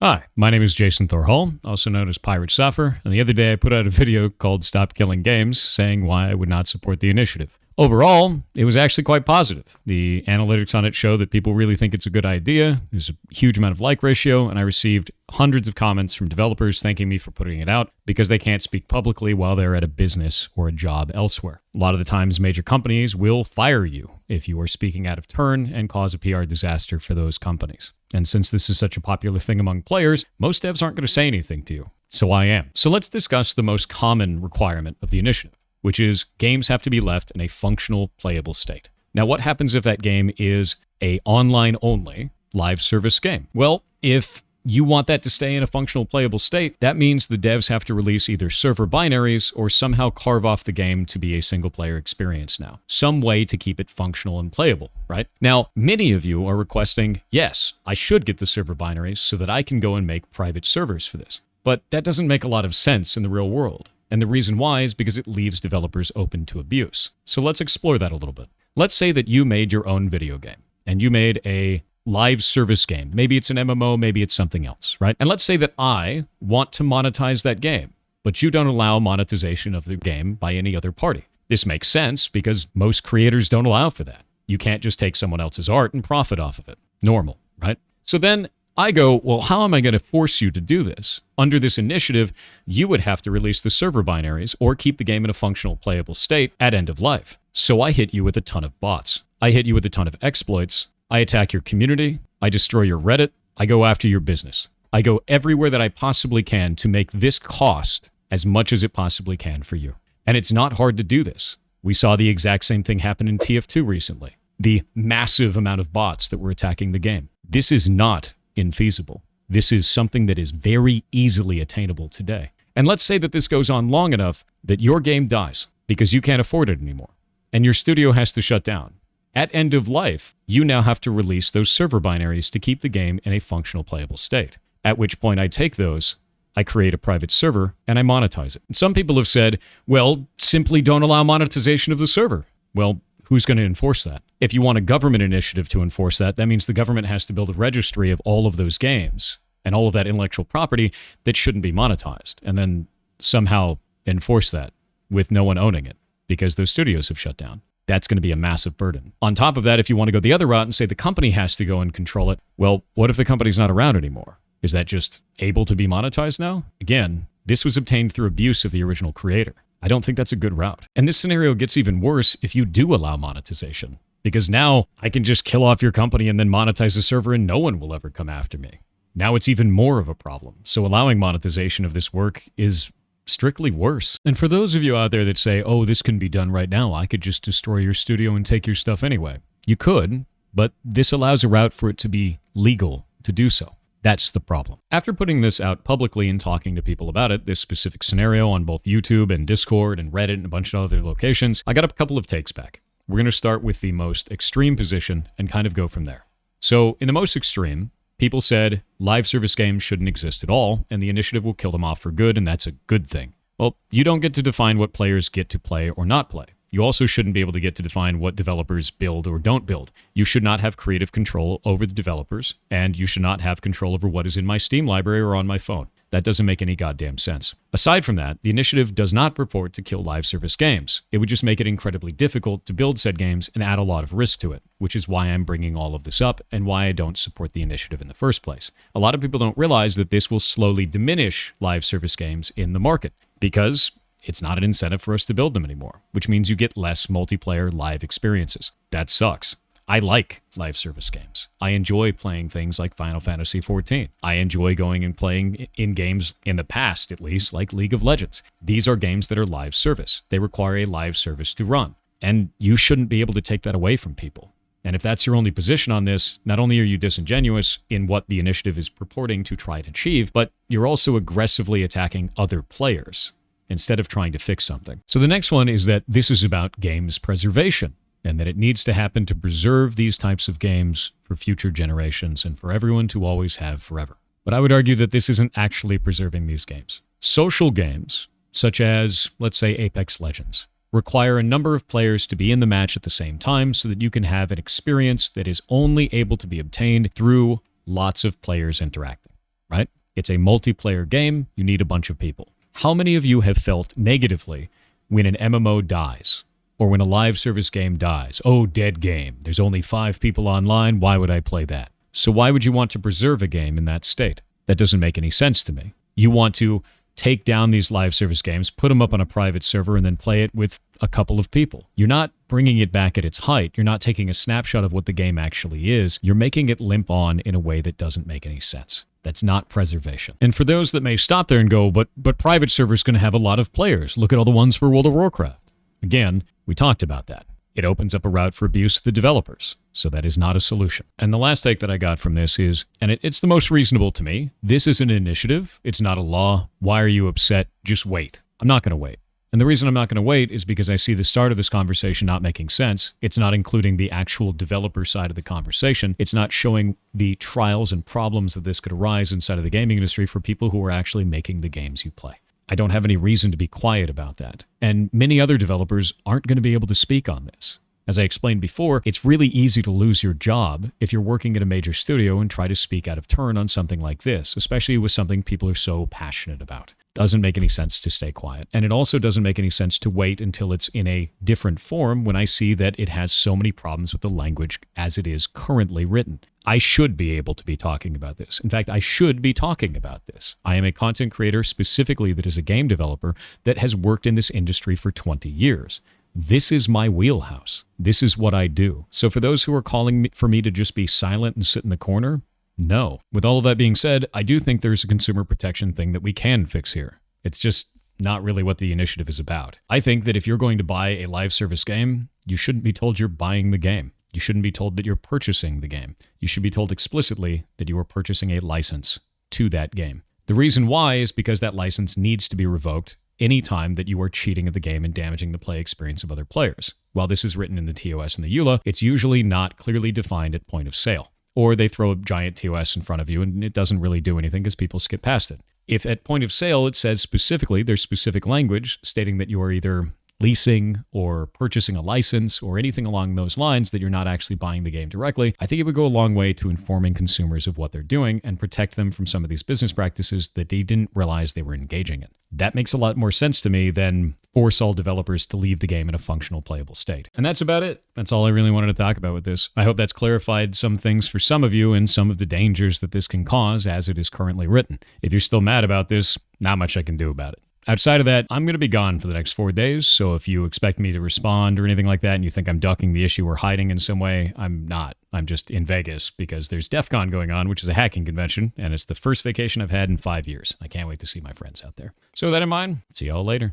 Hi, my name is Jason Thorhall, also known as Pirate Suffer, and the other day I put out a video called Stop Killing Games, saying why I would not support the initiative. Overall, it was actually quite positive. The analytics on it show that people really think it's a good idea. There's a huge amount of like ratio, and I received hundreds of comments from developers thanking me for putting it out because they can't speak publicly while they're at a business or a job elsewhere. A lot of the times, major companies will fire you if you are speaking out of turn and cause a PR disaster for those companies. And since this is such a popular thing among players, most devs aren't going to say anything to you. So I am. So let's discuss the most common requirement of the initiative, which is games have to be left in a functional, playable state. Now, what happens if that game is a online-only live service game? Well, if you want that to stay in a functional, playable state, that means the devs have to release either server binaries or somehow carve off the game to be a single-player experience now. Some way to keep it functional and playable, right? Now, many of you are requesting, yes, I should get the server binaries so that I can go and make private servers for this. But that doesn't make a lot of sense in the real world. And the reason why is because it leaves developers open to abuse. So let's explore that a little bit. Let's say that you made your own video game, and you made a live service game. Maybe it's an MMO, maybe it's something else, right? And let's say that I want to monetize that game, but you don't allow monetization of the game by any other party. This makes sense because most creators don't allow for that. You can't just take someone else's art and profit off of it. Normal, right? So then I go, well, how am I going to force you to do this? Under this initiative, you would have to release the server binaries or keep the game in a functional, playable state at end of life. So I hit you with a ton of bots. I hit you with a ton of exploits. I attack your community. I destroy your Reddit. I go after your business. I go everywhere that I possibly can to make this cost as much as it possibly can for you. And it's not hard to do this. We saw the exact same thing happen in TF2 recently. The massive amount of bots that were attacking the game. This is not infeasible. This is something that is very easily attainable today. And let's say that this goes on long enough that your game dies because you can't afford it anymore, and your studio has to shut down. At end of life, you now have to release those server binaries to keep the game in a functional, playable state. At which point I take those, I create a private server, and I monetize it. And some people have said, well, simply don't allow monetization of the server. Well, who's going to enforce that? If you want a government initiative to enforce that, that means the government has to build a registry of all of those games and all of that intellectual property that shouldn't be monetized, and then somehow enforce that with no one owning it because those studios have shut down. That's going to be a massive burden. On top of that, if you want to go the other route and say the company has to go and control it, well, what if the company's not around anymore? Is that just able to be monetized now? Again, this was obtained through abuse of the original creator. I don't think that's a good route. And this scenario gets even worse if you do allow monetization, because now I can just kill off your company and then monetize the server and no one will ever come after me. Now it's even more of a problem. So allowing monetization of this work is strictly worse. And for those of you out there that say, oh, this can be done right now, I could just destroy your studio and take your stuff anyway. You could, but this allows a route for it to be legal to do so. That's the problem. After putting this out publicly and talking to people about it, this specific scenario on both YouTube and Discord and Reddit and a bunch of other locations, I got a couple of takes back. We're going to start with the most extreme position and kind of go from there. So in the most extreme, people said live service games shouldn't exist at all, and the initiative will kill them off for good, and that's a good thing. Well, you don't get to define what players get to play or not play. You also shouldn't be able to get to define what developers build or don't build. You should not have creative control over the developers, and you should not have control over what is in my Steam library or on my phone. That doesn't make any goddamn sense. Aside from that, the initiative does not purport to kill live service games. It would just make it incredibly difficult to build said games and add a lot of risk to it, which is why I'm bringing all of this up and why I don't support the initiative in the first place. A lot of people don't realize that this will slowly diminish live service games in the market because it's not an incentive for us to build them anymore, which means you get less multiplayer live experiences. That sucks. I like live service games. I enjoy playing things like Final Fantasy XIV. I enjoy going and playing in games, in the past at least, like League of Legends. These are games that are live service. They require a live service to run. And you shouldn't be able to take that away from people. And if that's your only position on this, not only are you disingenuous in what the initiative is purporting to try and achieve, but you're also aggressively attacking other players instead of trying to fix something. So the next one is that this is about games preservation, and that it needs to happen to preserve these types of games for future generations and for everyone to always have forever. But I would argue that this isn't actually preserving these games. Social games, such as, let's say, Apex Legends, require a number of players to be in the match at the same time so that you can have an experience that is only able to be obtained through lots of players interacting. right? It's a multiplayer game. You need a bunch of people. How many of you have felt negatively when an MMO dies or when a live service game dies? Oh, dead game. There's only 5 people online. Why would I play that? So why would you want to preserve a game in that state? That doesn't make any sense to me. You want to take down these live service games, put them up on a private server, and then play it with a couple of people. You're not bringing it back at its height. You're not taking a snapshot of what the game actually is. You're making it limp on in a way that doesn't make any sense. That's not preservation. And for those that may stop there and go, but private servers going to have a lot of players. Look at all the ones for World of Warcraft. Again, we talked about that. It opens up a route for abuse of the developers. So that is not a solution. And the last take that I got from this is, and it's the most reasonable to me, this is an initiative. It's not a law. Why are you upset? Just wait. I'm not going to wait. And the reason I'm not going to wait is because I see the start of this conversation not making sense. It's not including the actual developer side of the conversation. It's not showing the trials and problems that this could arise inside of the gaming industry for people who are actually making the games you play. I don't have any reason to be quiet about that. And many other developers aren't going to be able to speak on this. As I explained before, it's really easy to lose your job if you're working at a major studio and try to speak out of turn on something like this, especially with something people are so passionate about. Doesn't make any sense to stay quiet. And it also doesn't make any sense to wait until it's in a different form when I see that it has so many problems with the language as it is currently written. I should be able to be talking about this. In fact, I should be talking about this. I am a content creator specifically that is a game developer that has worked in this industry for 20 years. This is my wheelhouse. This is what I do. So for those who are calling for me to just be silent and sit in the corner, no. With all of that being said, I do think there's a consumer protection thing that we can fix here. It's just not really what the initiative is about. I think that if you're going to buy a live service game, you shouldn't be told you're buying the game. You shouldn't be told that you're purchasing the game. You should be told explicitly that you are purchasing a license to that game. The reason why is because that license needs to be revoked anytime that you are cheating at the game and damaging the play experience of other players. While this is written in the TOS and the EULA, it's usually not clearly defined at point of sale. Or they throw a giant TOS in front of you and it doesn't really do anything because people skip past it. If at point of sale it says specifically, there's specific language stating that you are either leasing or purchasing a license or anything along those lines, that you're not actually buying the game directly, I think it would go a long way to informing consumers of what they're doing and protect them from some of these business practices that they didn't realize they were engaging in. That makes a lot more sense to me than force all developers to leave the game in a functional, playable state. And that's about it. That's all I really wanted to talk about with this. I hope that's clarified some things for some of you and some of the dangers that this can cause as it is currently written. If you're still mad about this, not much I can do about it. Outside of that, I'm going to be gone for the next 4 days, so if you expect me to respond or anything like that and you think I'm ducking the issue or hiding in some way, I'm not. I'm just in Vegas because there's DEF CON going on, which is a hacking convention, and it's the first vacation I've had in 5 years. I can't wait to see my friends out there. So with that in mind, see y'all later.